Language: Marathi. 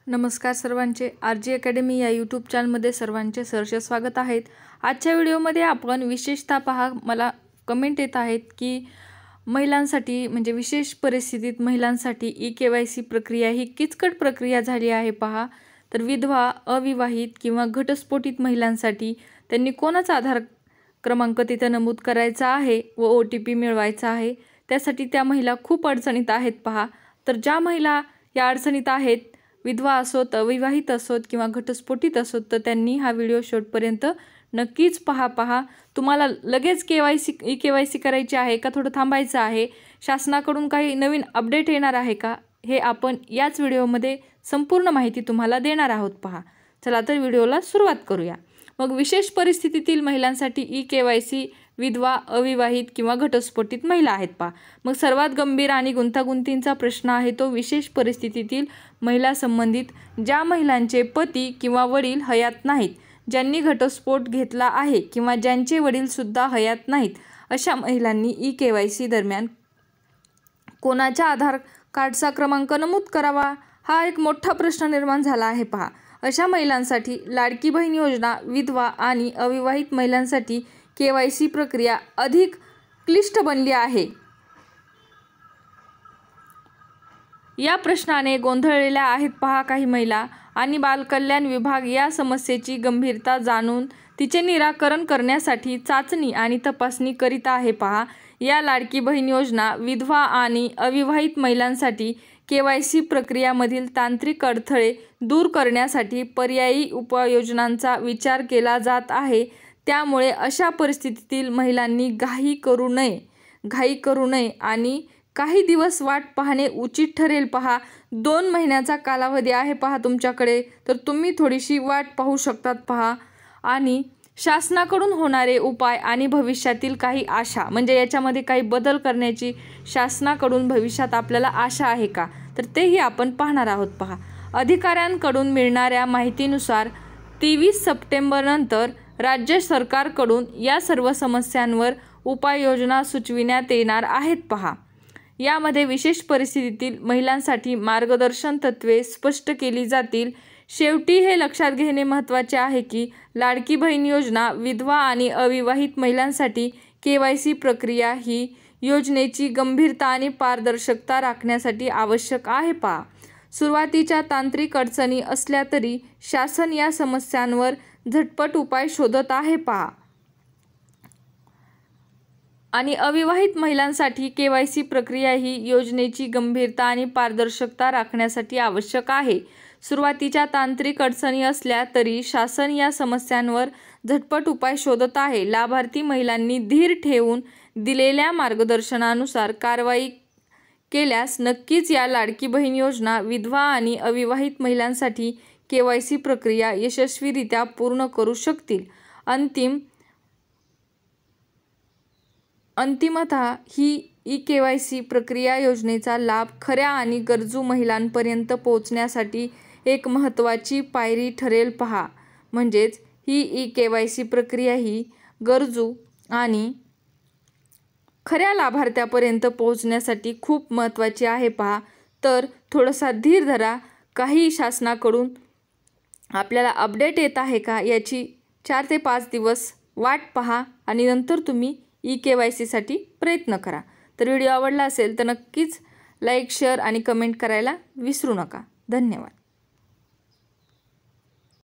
नमस्कार सर्वांचे, आरजी अकॅडमी या यूट्यूब चॅनलमध्ये सर्वांचे सहर्ष स्वागत आहेत। आजच्या व्हिडिओमध्ये आपण विशेषतः पहा, मला कमेंट येत आहेत की महिलांसाठी म्हणजे विशेष परिस्थितीत महिलांसाठी ई-केवायसी प्रक्रिया ही किचकट प्रक्रिया झाली आहे पहा। तर विधवा, अविवाहित किंवा घटस्फोटित महिलांसाठी त्यांनी कोणाचा आधार क्रमांक तिथे नमूद करायचा आहे व OTP मिळवायचा आहे, त्यासाठी त्या महिला खूप अडचणीत आहेत पहा। तर ज्या महिला या अडचणीत आहेत, विधवा असोत, अविवाहित असोत किंवा घटस्फोटित असोत, तर त्यांनी हा व्हिडिओ शेवटपर्यंत नक्कीच पहा। तुम्हाला लगेच ई-केवायसी करायची आहे का थोडं थांबायचं आहे, शासनाकडून काही नवीन अपडेट येणार आहे का, हे आपण याच व्हिडिओमध्ये संपूर्ण माहिती तुम्हाला देणार आहोत पहा। चला तर व्हिडिओला सुरुवात करूया। मग विशेष परिस्थितीतील महिलांसाठी ई-केवायसी विधवा, अविवाहित किंवा घटस्फोटित महिला आहेत पहा। मग सर्वात गंभीर आणि गुंतागुंतीचा प्रश्न आहे तो विशेष परिस्थितीतील महिला संबंधित ज्या महिलांचे पती किंवा वडील हयात नाहीत, ज्यांनी घटस्फोट घेतला आहे किंवा ज्यांचे वडील सुद्धा हयात नाहीत, अशा महिलांनी ई-केवायसी दरम्यान कोणाच्या आधार कार्डचा क्रमांक नमूद करावा, हा एक मोठा प्रश्न निर्माण झाला आहे पहा। अशा महिलांसाठी लाडकी बहीण योजना, विधवा आणि अविवाहित महिलांसाठी केवायसी प्रक्रिया अधिक क्लिष्ट बनली आहे। या प्रश्नाने गोंधळलेल्या आहेत पहा काही महिला, आणि बालकल्याण विभाग या समस्येची गंभीरता जाणून तिचे निराकरण करण्यासाठी चाचणी आणि तपासणी करीत आहे पहा। या लाडकी बहीण योजना, विधवा आणि अविवाहित महिलांसाठी केवायसी प्रक्रियामधील तांत्रिक अडथळे दूर करण्यासाठी पर्यायी उपाययोजनांचा विचार केला जात आहे। त्यामुळे अशा परिस्थितीतील महिलांनी घाई करू नये आणि काही दिवस वाट पाहणे उचित ठरेल पहा। 2 महिन्याचा कालावधी आहे पहा तुमच्याकडे, तर तुम्ही थोडीशी वाट पाहू शकतात पहा। आणि शासनाकडून होणारे उपाय आणि भविष्यातील काही आशा, म्हणजे याच्यामध्ये काही बदल करण्याची शासनाकडून भविष्यात आपल्याला आशा आहे का, तर तेही आपण पाहणार आहोत पहा। अधिकाऱ्यांकडून मिळणाऱ्या माहितीनुसार 23 सप्टेंबरनंतर राज्य सरकारकडून या सर्व समस्यांवर उपाययोजना सुचविण्यात येणार आहेत पहा। यामध्ये विशेष परिस्थितीतील महिलांसाठी मार्गदर्शन तत्त्वे स्पष्ट केली जातील। शेवटी हे लक्षात घेणे महत्त्वाचे आहे की लाडकी बहीण योजना, विधवा आणि अविवाहित महिलांसाठी केवायसी प्रक्रिया ही योजनेची गंभीरता आणि पारदर्शकता राखण्यासाठी आवश्यक आहे पहा। सुरुवातीच्या तांत्रिक अडचणी असल्या तरी शासन या समस्यांवर झटपट उपाय शोधत आहे पहा। आणि अविवाहित महिलांसाठी केवायसी प्रक्रिया ही योजनेची गंभीरता आणि पारदर्शकता राखण्यासाठी आवश्यक आहे। सुरुवातीच्या तांत्रिक अडचणी असल्या तरी शासन या समस्यांवर झटपट उपाय शोधत आहे। लाभार्थी महिलांनी धीर ठेवून दिलेल्या मार्गदर्शनानुसार कारवाई केल्यास नक्कीच या लाडकी बहीण योजना, विधवा आणि अविवाहित महिलांसाठी केवायसी प्रक्रिया यशस्वीरित्या पूर्ण करू शकतील। अंतिमतः ही ई-केवायसी प्रक्रिया योजनेचा लाभ खऱ्या आणि गरजू महिलांपर्यंत पोहोचण्यासाठी एक महत्त्वाची पायरी ठरेल पहा। म्हणजेच ही ई-केवायसी प्रक्रिया ही गरजू आणि खऱ्या लाभार्थ्यापर्यंत पोहोचण्यासाठी खूप महत्त्वाची आहे पहा। तर थोडासा धीर धरा, काही शासनाकडून आपल्याला अपडेट येत आहे का याची 4 ते 5 दिवस वाट पहा आणि नंतर तुम्ही ई-केवायसीसाठी प्रयत्न करा। तर व्हिडिओ आवडला असेल तर नक्कीच लाईक, शेअर आणि कमेंट करायला विसरू नका। धन्यवाद।